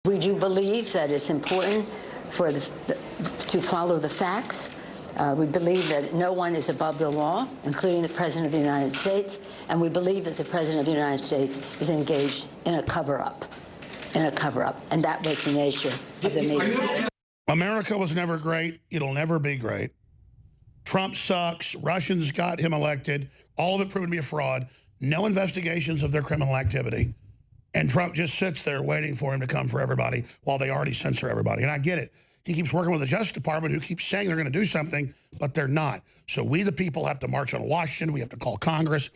We do believe that it's important for to follow the facts. We believe that no one is above the law, including the President of the United States, and we believe that the President of the United States is engaged in a cover-up, and that was the nature of the meeting. America was never great. It'll never be great. Trump sucks. Russians got him elected. All of it proven to be a fraud. No investigations of their criminal activity. And Trump just sits there waiting for him to come for everybody while they already censor everybody. And I get it. He keeps working with the Justice Department, who keeps saying they're going to do something, but they're not. So we, the people, have to march on Washington. We have to call Congress.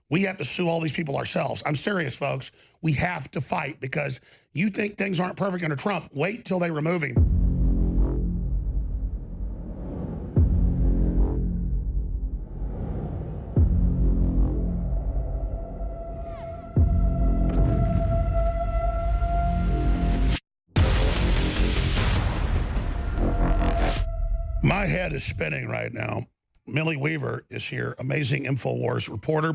We have to sue all these people ourselves. I'm serious, folks. We have to fight, because you think things aren't perfect under Trump. Wait till they remove him. My head is spinning right now. Millie Weaver is here, amazing InfoWars reporter.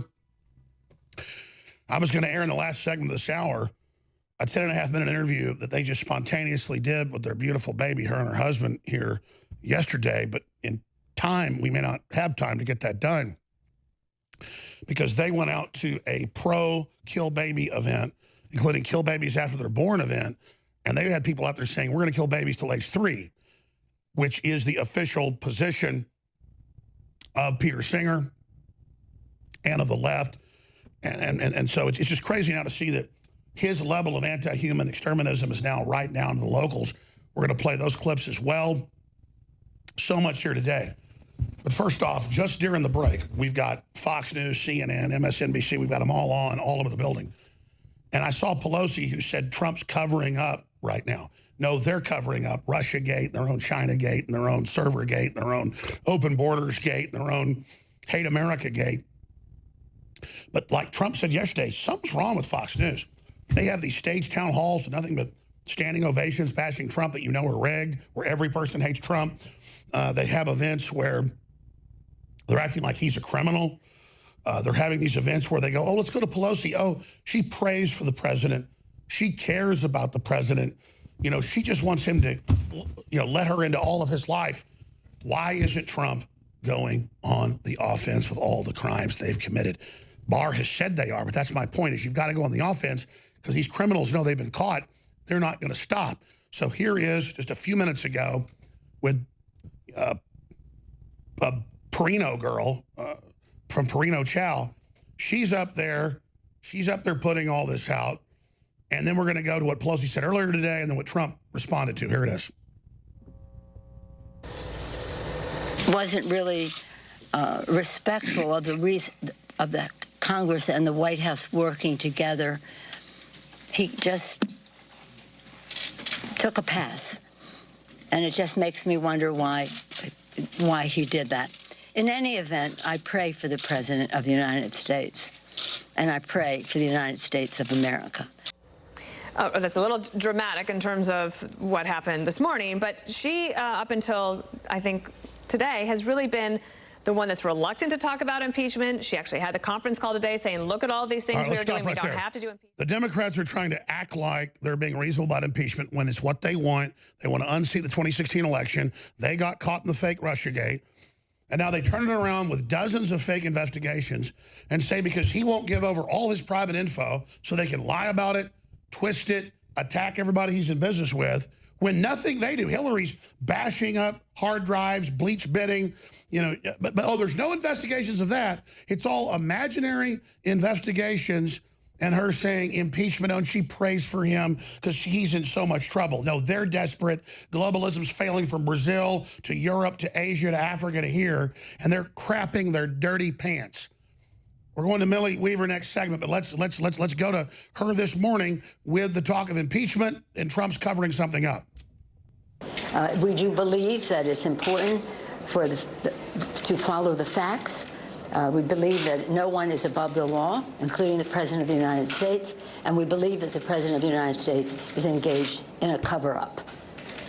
I was going to air in the last segment of this hour a 10.5-minute interview that they just spontaneously did with their beautiful baby, her and her husband, here yesterday. But in time, we may not have time to get that done, because they went out to a pro-kill baby event, including kill babies after they're born event. And they had people out there saying, we're going to kill babies till age 3. Which is the official position of Peter Singer and of the left. And so it's just crazy now to see that his level of anti-human exterminism is now right down to the locals. We're going to play those clips as well. So much here today. But first off, just during the break, we've got Fox News, CNN, MSNBC. We've got them all on, all over the building. And I saw Pelosi, who said Trump's covering up right now. No, they're covering up Russiagate, their own China-gate, and their own Server-gate, and their own Open Borders-gate, and their own Hate America-gate. But like Trump said yesterday, something's wrong with Fox News. They have these stage town halls with nothing but standing ovations bashing Trump that you know are rigged, where every person hates Trump. They have events where they're acting like he's a criminal. They're having these events where they go, oh, let's go to Pelosi. Oh, she prays for the president. She cares about the president. You know, she just wants him to, you know, let her into all of his life. Why isn't Trump going on the offense with all the crimes they've committed? Barr has said they are, but that's my point, is you've got to go on the offense, because these criminals know they've been caught. They're not going to stop. So here is, just a few minutes ago, with a Perino girl from Perino Chow. She's up there putting all this out. And then we're going to go to what Pelosi said earlier today, and then what Trump responded to. Here it is. Wasn't really respectful of the Congress and the White House working together. He just took a pass, and it just makes me wonder why he did that. In any event, I pray for the President of the United States, and I pray for the United States of America. That's a little dramatic in terms of what happened this morning, but she, up until, I think, today, has really been the one that's reluctant to talk about impeachment. She actually had the conference call today saying, look at all these things we are doing. We don't have to do impeachment. The Democrats are trying to act like they're being reasonable about impeachment when it's what they want. They want to unseat the 2016 election. They got caught in the fake Russiagate. And now they turn it around with dozens of fake investigations and say because he won't give over all his private info so they can lie about it, twist it, attack everybody he's in business with, when nothing they do. Hillary's bashing up hard drives, bleach bidding, you know, but oh, there's no investigations of that. It's all imaginary investigations, and her saying impeachment, and she prays for him because he's in so much trouble. No, they're desperate. Globalism's failing from Brazil to Europe to Asia to Africa to here, and they're crapping their dirty pants. We're going to Millie Weaver next segment, but let's go to her this morning with the talk of impeachment, and Trump's covering something up. We do believe that it's important for to follow the facts. We believe that no one is above the law, including the President of the United States, and we believe that the President of the United States is engaged in a cover-up,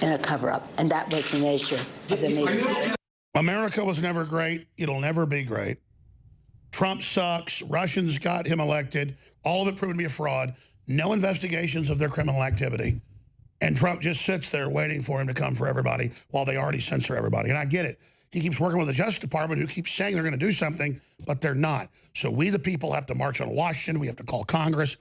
and that was the nature of the meeting. America was never great. It'll never be great. Trump sucks. Russians got him elected. All of it proven to be a fraud. No investigations of their criminal activity. And Trump just sits there waiting for him to come for everybody while they already censor everybody. And I get it. He keeps working with the Justice Department, who keeps saying they're going to do something, but they're not. So we, the people, have to march on Washington. We have to call Congress.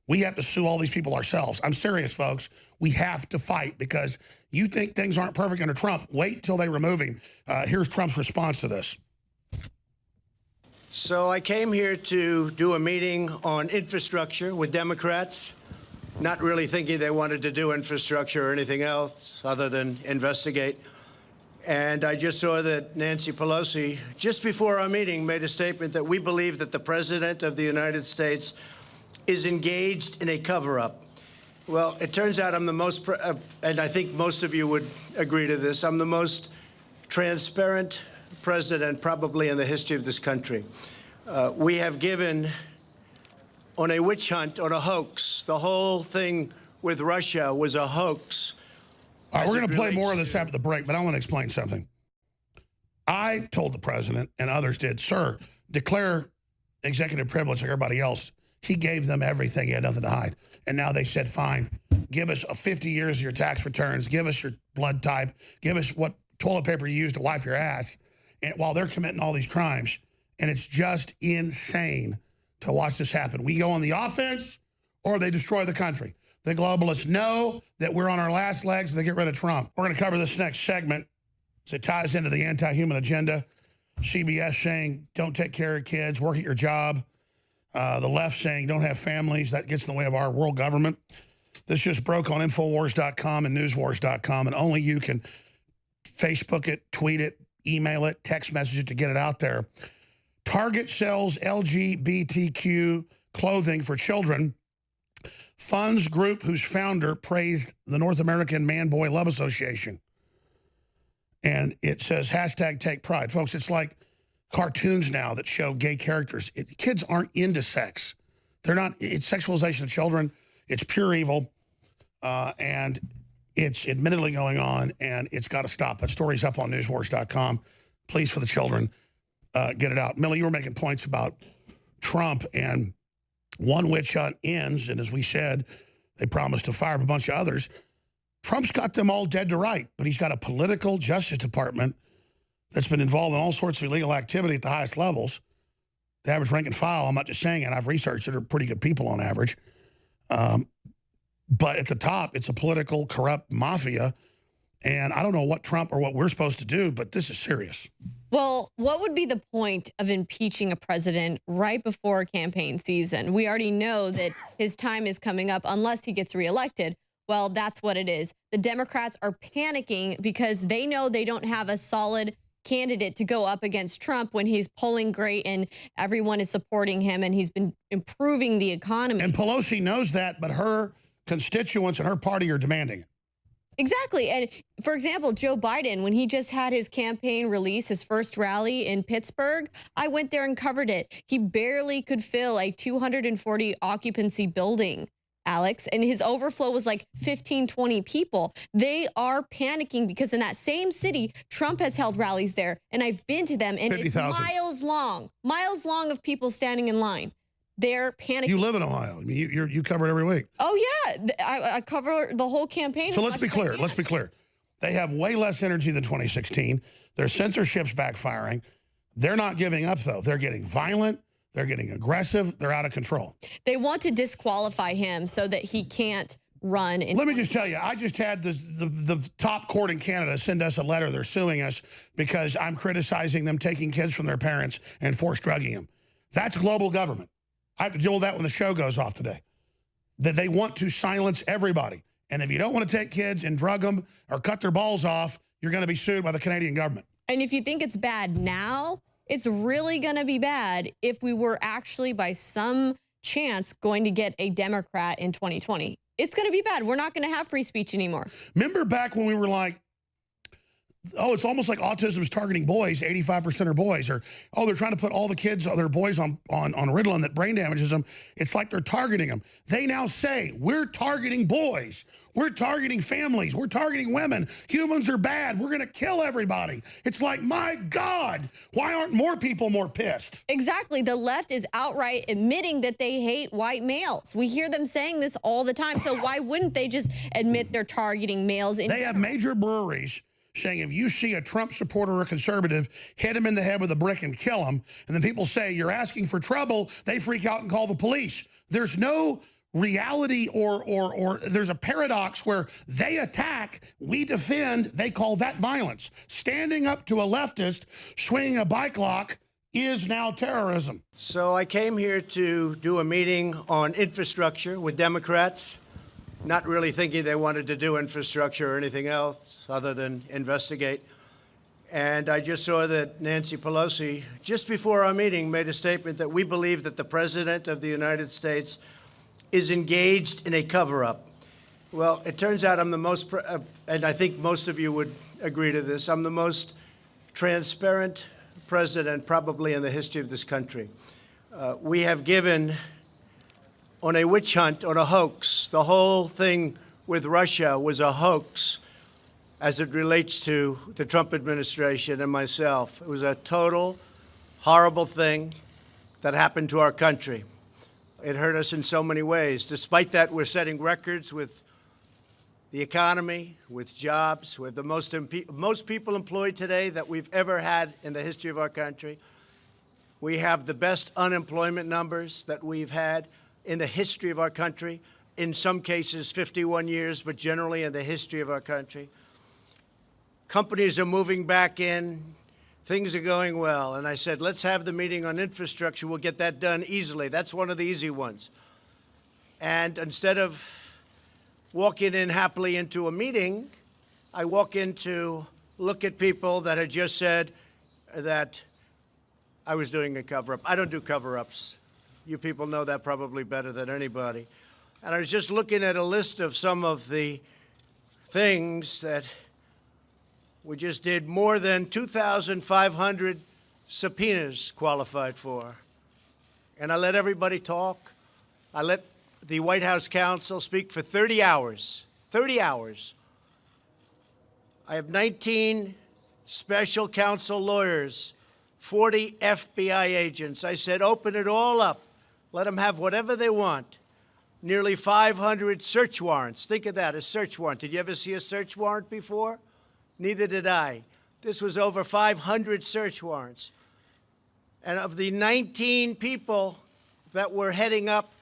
We have to sue all these people ourselves. I'm serious, folks. We have to fight, because you think things aren't perfect under Trump. Wait till they remove him. Here's Trump's response to this. So I came here to do a meeting on infrastructure with Democrats, not really thinking they wanted to do infrastructure or anything else other than investigate. And I just saw that Nancy Pelosi, just before our meeting, made a statement that we believe that the President of the United States is engaged in a cover-up. Well, it turns out I'm the most, and I think most of you would agree to this, I'm the most transparent president probably in the history of this country. We have given on a witch hunt, on a hoax. The whole thing with Russia was a hoax. All right, we're going to play more of this after the break, but I want to explain something. I told the president, and others did, sir, declare executive privilege like everybody else. He gave them everything. He had nothing to hide. And now they said, fine, give us 50 years of your tax returns, give us your blood type, give us what toilet paper you use to wipe your ass, and while they're committing all these crimes. And it's just insane to watch this happen. We go on the offense, or they destroy the country. The globalists know that we're on our last legs and they get rid of Trump. We're going to cover this next segment as it ties into the anti-human agenda. CBS saying, don't take care of kids, work at your job. The left saying, don't have families. That gets in the way of our world government. This just broke on infowars.com and newswars.com, and only you can Facebook it, tweet it, email it, text message it to get it out there. Target sells LGBTQ clothing for children. Funds group whose founder praised the North American Man-Boy Love Association. And it says, hashtag take pride. Folks, it's like cartoons now that show gay characters. Kids aren't into sex. They're not. It's sexualization of children. It's pure evil. And it's admittedly going on, and it's got to stop. That story's up on newswars.com. Please, for the children, get it out. Millie, you were making points about Trump, and one witch hunt ends, and as we said, they promised to fire up a bunch of others. Trump's got them all dead to right, but he's got a political Justice Department that's been involved in all sorts of illegal activity at the highest levels. The average rank and file, I'm not just saying it, I've researched it, are pretty good people on average. But at the top, it's a political, corrupt mafia. And I don't know what Trump or what we're supposed to do, but this is serious. Well, what would be the point of impeaching a president right before campaign season? We already know that his time is coming up unless he gets reelected. Well, that's what it is. The Democrats are panicking because they know they don't have a solid candidate to go up against Trump when he's polling great and everyone is supporting him and he's been improving the economy. And Pelosi knows that, but her constituents and her party are demanding it. Exactly. And for example, Joe Biden, when he just had his campaign release, his first rally in Pittsburgh, I went there and covered it. He barely could fill a 240 occupancy building, Alex, and his overflow was like 15, 20 people. They are panicking because in that same city, Trump has held rallies there, and I've been to them, and 50,000. It's miles long of people standing in line. They're panicking. You live in Ohio. I mean, you cover it every week. Oh, yeah. I cover the whole campaign. So let's be clear. Let's be clear. They have way less energy than 2016. Their censorship's backfiring. They're not giving up, though. They're getting violent. They're getting aggressive. They're out of control. They want to disqualify him so that he can't run. Let me just tell you, I just had the top court in Canada send us a letter. They're suing us because I'm criticizing them taking kids from their parents and force drugging them. That's global government. I have to deal with that when the show goes off today. That they want to silence everybody. And if you don't want to take kids and drug them or cut their balls off, you're going to be sued by the Canadian government. And if you think it's bad now, it's really going to be bad if we were actually by some chance going to get a Democrat in 2020. It's going to be bad. We're not going to have free speech anymore. Remember back when we were like, oh, it's almost like autism is targeting boys, 85% are boys, or, oh, they're trying to put all the kids, their boys on Ritalin that brain damages them. It's like they're targeting them. They now say, we're targeting boys. We're targeting families. We're targeting women. Humans are bad. We're going to kill everybody. It's like, my God, why aren't more people more pissed? Exactly. The left is outright admitting that they hate white males. We hear them saying this all the time. So why wouldn't they just admit they're targeting males? They have major breweries saying if you see a Trump supporter or a conservative, hit him in the head with a brick and kill him. And then people say, you're asking for trouble. They freak out and call the police. There's no reality or there's a paradox where they attack, we defend, they call that violence. Standing up to a leftist swinging a bike lock is now terrorism. So I came here to do a meeting on infrastructure with Democrats, not really thinking they wanted to do infrastructure or anything else other than investigate. And I just saw that Nancy Pelosi, just before our meeting, made a statement that we believe that the President of the United States is engaged in a cover-up. Well, it turns out I'm the most, and I think most of you would agree to this, I'm the most transparent president probably in the history of this country. We have given on a witch hunt, on a hoax. The whole thing with Russia was a hoax as it relates to the Trump administration and myself. It was a total horrible thing that happened to our country. It hurt us in so many ways. Despite that, we're setting records with the economy, with jobs. We have the most people employed today that we've ever had in the history of our country. We have the best unemployment numbers that we've had in the history of our country. In some cases, 51 years, but generally in the history of our country. Companies are moving back in. Things are going well. And I said, let's have the meeting on infrastructure. We'll get that done easily. That's one of the easy ones. And instead of walking in happily into a meeting, I walk in to look at people that had just said that I was doing a cover-up. I don't do cover-ups. You people know that probably better than anybody. And I was just looking at a list of some of the things that we just did more than 2,500 subpoenas qualified for. And I let everybody talk. I let the White House counsel speak for 30 hours. 30 hours. I have 19 special counsel lawyers, 40 FBI agents. I said, open it all up. Let them have whatever they want. Nearly 500 search warrants. Think of that, a search warrant. Did you ever see a search warrant before? Neither did I. This was over 500 search warrants. And of the 19 people that were heading up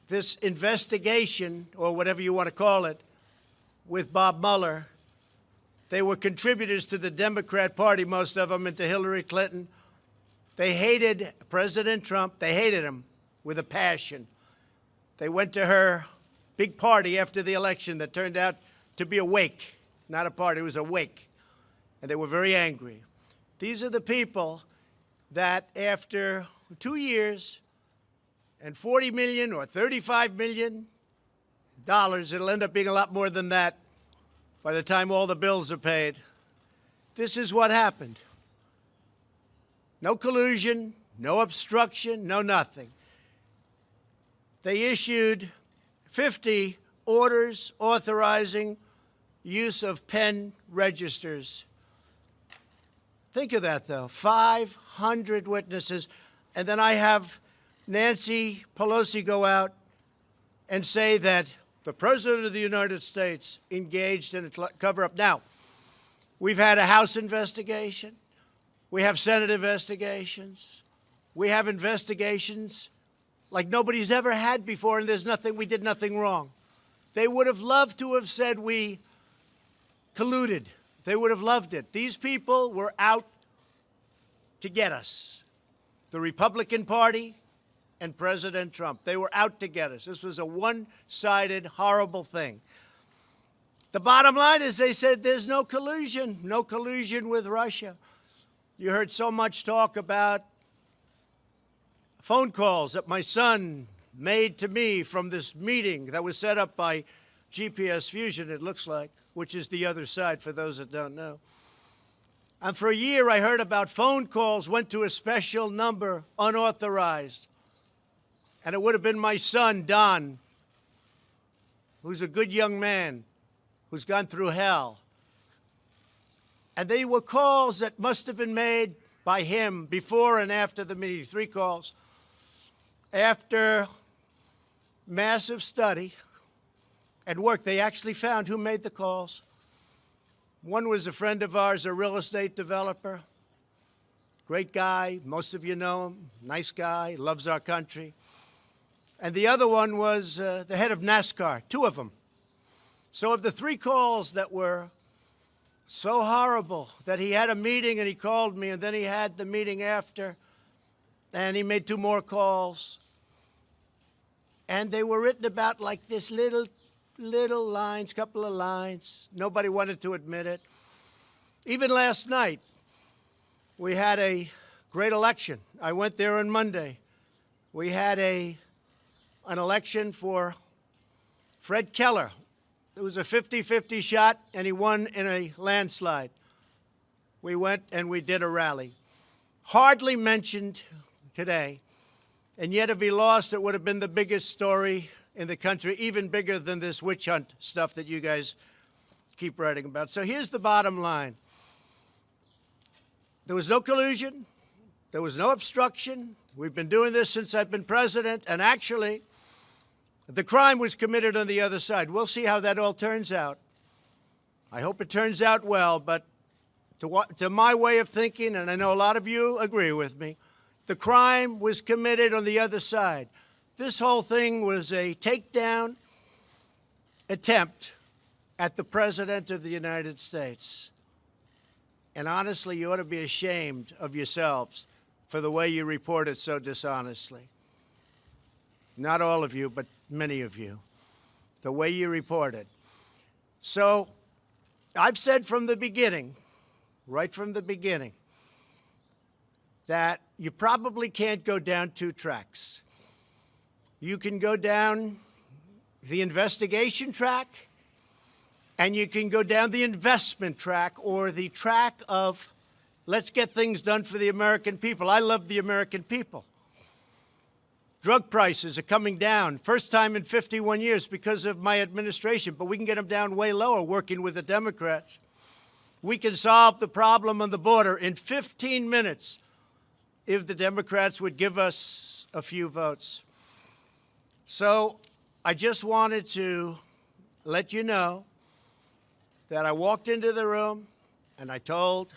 this investigation, or whatever you want to call it, with Bob Mueller, they were contributors to the Democrat Party, most of them, and to Hillary Clinton. They hated President Trump. They hated him with a passion. They went to her big party after the election that turned out to be a wake. Not a party, it was a wake. And they were very angry. These are the people that after 2 years and $40 million or $35 million, it'll end up being a lot more than that by the time all the bills are paid. This is what happened. No collusion, no obstruction, no nothing. They issued 50 orders authorizing use of pen registers. Think of that, though. 500 witnesses. And then I have Nancy Pelosi go out and say that the President of the United States engaged in a cover-up. Now, we've had a House investigation. We have Senate investigations. We have investigations like nobody's ever had before, and we did nothing wrong. They would have loved to have said we colluded. They would have loved it. These people were out to get us. The Republican Party and President Trump. They were out to get us. This was a one-sided, horrible thing. The bottom line is they said there's no collusion with Russia. You heard so much talk about phone calls that my son made to me from this meeting that was set up by GPS Fusion, it looks like, which is the other side for those that don't know. And for a year, I heard about phone calls went to a special number, unauthorized. And it would have been my son, Don, who's a good young man, who's gone through hell. And they were calls that must have been made by him before and after the meeting, 3 calls. After massive study and work, they actually found who made the calls. One was a friend of ours, a real estate developer. Great guy, most of you know him, nice guy, loves our country. And the other one was the head of NASCAR, 2 of them. So of the 3 calls that were so horrible that he had a meeting and he called me, and then he had the meeting after, and he made 2 more calls. And they were written about like this little lines, couple of lines. Nobody wanted to admit it. Even last night, we had a great election. I went there on Monday. We had an election for Fred Keller. It was a 50-50 shot, and he won in a landslide. We went and we did a rally. Hardly mentioned today, and yet if he lost, it would have been the biggest story in the country, even bigger than this witch hunt stuff that you guys keep writing about. So here's the bottom line. There was no collusion. There was no obstruction. We've been doing this since I've been president, and actually, the crime was committed on the other side. We'll see how that all turns out. I hope it turns out well, but to my way of thinking, and I know a lot of you agree with me, the crime was committed on the other side. This whole thing was a takedown attempt at the President of the United States. And honestly, you ought to be ashamed of yourselves for the way you reported so dishonestly. Not all of you, but many of you. The way you reported. So I've said from the beginning, right from the beginning, that you probably can't go down 2 tracks. You can go down the investigation track, and you can go down the investment track, or the track of let's get things done for the American people. I love the American people. Drug prices are coming down, first time in 51 years because of my administration, but we can get them down way lower working with the Democrats. We can solve the problem on the border in 15 minutes if the Democrats would give us a few votes. So I just wanted to let you know that I walked into the room and I told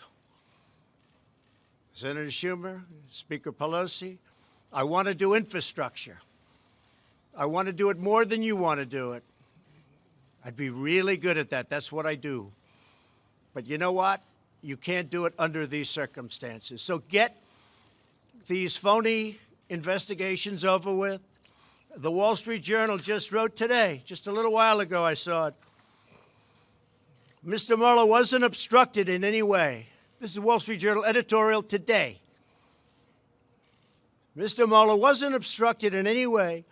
Senator Schumer, Speaker Pelosi, I want to do infrastructure. I want to do it more than you want to do it. I'd be really good at that. That's what I do. But you know what? You can't do it under these circumstances. So get these phony investigations over with. The Wall Street Journal just wrote today, just a little while ago I saw it. Mr. Mueller wasn't obstructed in any way. This is Wall Street Journal editorial today. Mr. Mueller wasn't obstructed in any way.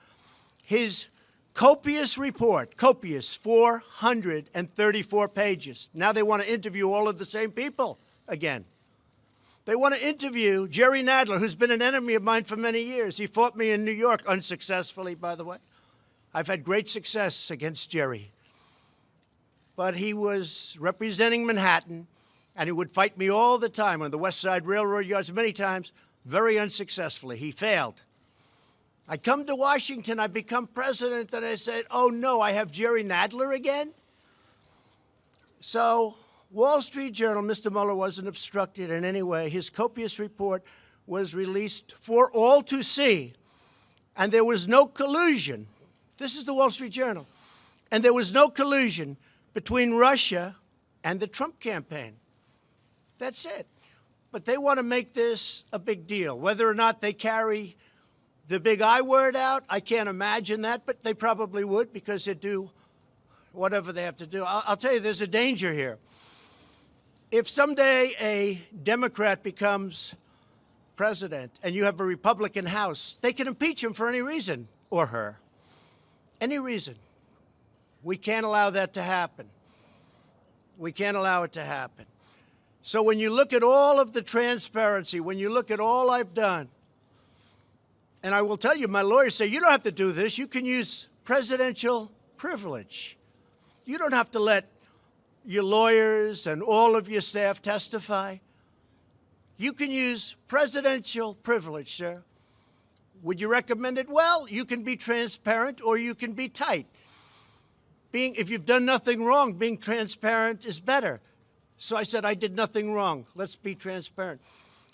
His copious report, copious, 434 pages. Now they want to interview all of the same people again. They want to interview Jerry Nadler, who's been an enemy of mine for many years. He fought me in New York, unsuccessfully, by the way. I've had great success against Jerry. But he was representing Manhattan, and he would fight me all the time on the West Side Railroad yards, many times, very unsuccessfully. He failed. I come to Washington, I become president, and I said, oh no, I have Jerry Nadler again? So, Wall Street Journal, Mr. Mueller wasn't obstructed in any way. His copious report was released for all to see, and there was no collusion. This is the Wall Street Journal. And there was no collusion between Russia and the Trump campaign. That's it. But they want to make this a big deal. Whether or not they carry the big I word out, I can't imagine that, but they probably would because they do whatever they have to do. I'll tell you, there's a danger here. If someday a Democrat becomes president and you have a Republican House, they can impeach him for any reason, or her. Any reason. We can't allow that to happen. We can't allow it to happen. So when you look at all of the transparency, when you look at all I've done, and I will tell you, my lawyers say, you don't have to do this. You can use presidential privilege. You don't have to let your lawyers and all of your staff testify. You can use presidential privilege, sir. Would you recommend it? Well, you can be transparent or you can be tight. If you've done nothing wrong, being transparent is better. So I said, I did nothing wrong. Let's be transparent.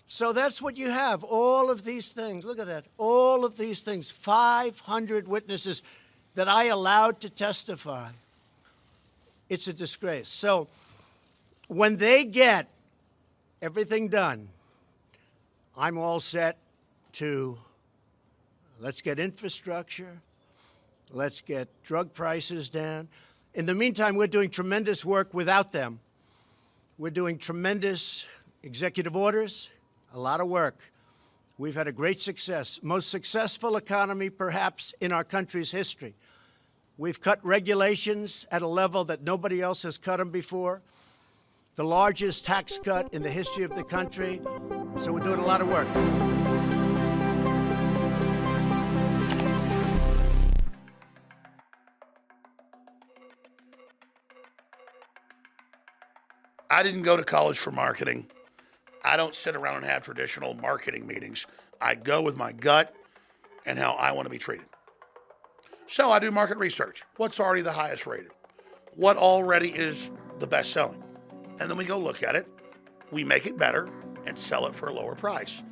So that's what you have, all of these things. Look at that, all of these things, 500 witnesses that I allowed to testify. It's a disgrace. So when they get everything done, I'm all set to, let's get infrastructure, let's get drug prices down. In the meantime, we're doing tremendous work without them. We're doing tremendous executive orders, a lot of work. We've had a great success, most successful economy perhaps in our country's history. We've cut regulations at a level that nobody else has cut them before. The largest tax cut in the history of the country. So we're doing a lot of work. I didn't go to college for marketing. I don't sit around and have traditional marketing meetings. I go with my gut and how I want to be treated. So I do market research. What's already the highest rated? What already is the best selling? And then we go look at it. We make it better and sell it for a lower price.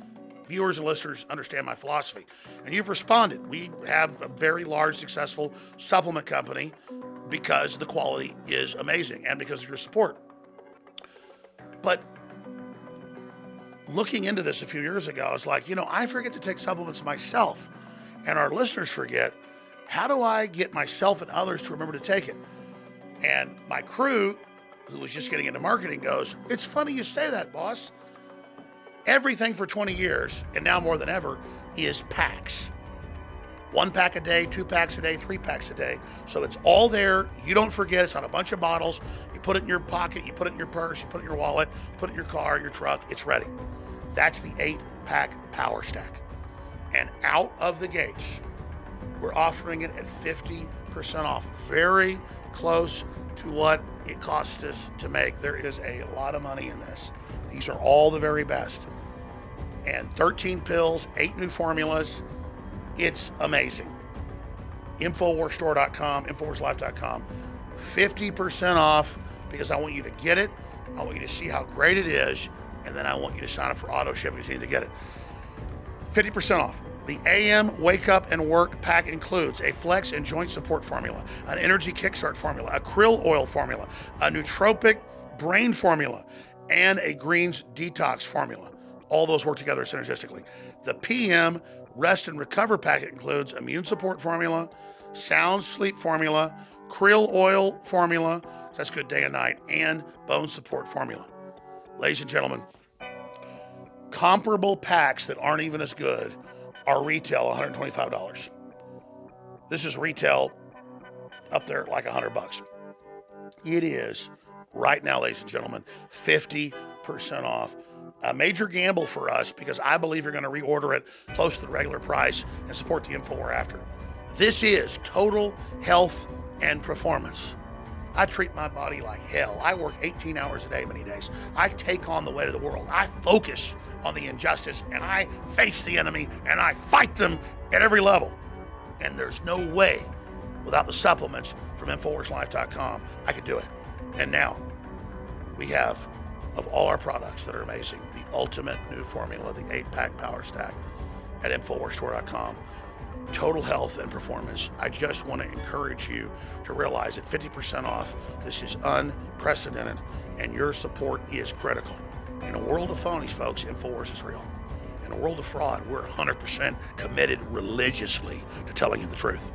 Viewers and listeners understand my philosophy. And you've responded. We have a very large, successful supplement company because the quality is amazing and because of your support. But looking into this a few years ago, I was like, I forget to take supplements myself. And our listeners forget, how do I get myself and others to remember to take it? And my crew, who was just getting into marketing, goes, it's funny you say that, boss. Everything for 20 years, and now more than ever, is packs. 1 pack a day, 2 packs a day, 3 packs a day. So it's all there. You don't forget. It's on a bunch of bottles. You put it in your pocket. You put it in your purse. You put it in your wallet. You put it in your car, your truck. It's ready. That's the 8-pack Power Stack. And out of the gates, we're offering it at 50% off. Very close to what it costs us to make. There is a lot of money in this. These are all the very best. And 13 pills, 8 new formulas. It's amazing. Infowarsstore.com, infowarslife.com. 50% off because I want you to get it. I want you to see how great it is. And then I want you to sign up for auto ship because you need to get it. 50% off. The AM Wake Up and Work pack includes a flex and joint support formula, an energy kickstart formula, a krill oil formula, a nootropic brain formula, and a greens detox formula. All those work together synergistically. The PM Rest and Recover packet includes immune support formula, sound sleep formula, krill oil formula, that's good day and night, and bone support formula. Ladies and gentlemen, comparable packs that aren't even as good are retail $125. This is retail up there like $100. It is right now, ladies and gentlemen, 50% off. A major gamble for us because I believe you're going to reorder it close to the regular price and support the InfoWar after. This is total health and performance. I treat my body like hell. I work 18 hours a day many days. I take on the weight of the world. I focus on the injustice and I face the enemy and I fight them at every level. And there's no way without the supplements from InfoWarsLife.com I could do it. And now we have, of all our products that are amazing, the ultimate new formula, the 8-pack Power Stack at InfoWarsStore.com. Total health and performance. I just want to encourage you to realize that 50% off, this is unprecedented, and your support is critical. In a world of phonies, folks, InfoWars is real. In a world of fraud, we're 100% committed religiously to telling you the truth.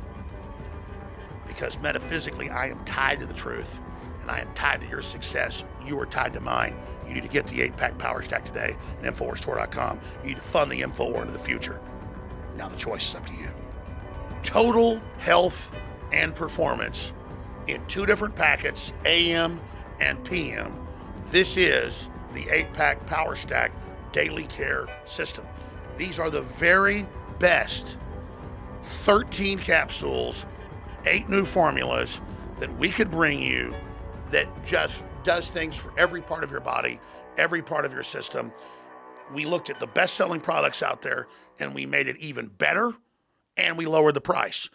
Because metaphysically, I am tied to the truth, and I am tied to your success. You are tied to mine. You need to get the 8-pack Power Stack today at InfoWarsStore.com. You need to fund the InfoWar into the future. Now the choice is up to you. Total health and performance in 2 different packets, AM and PM. This is the 8-pack Power Stack Daily Care System. These are the very best 13 capsules, 8 new formulas that we could bring you that just does things for every part of your body, every part of your system. We looked at the best-selling products out there, and we made it even better, and we lowered the price.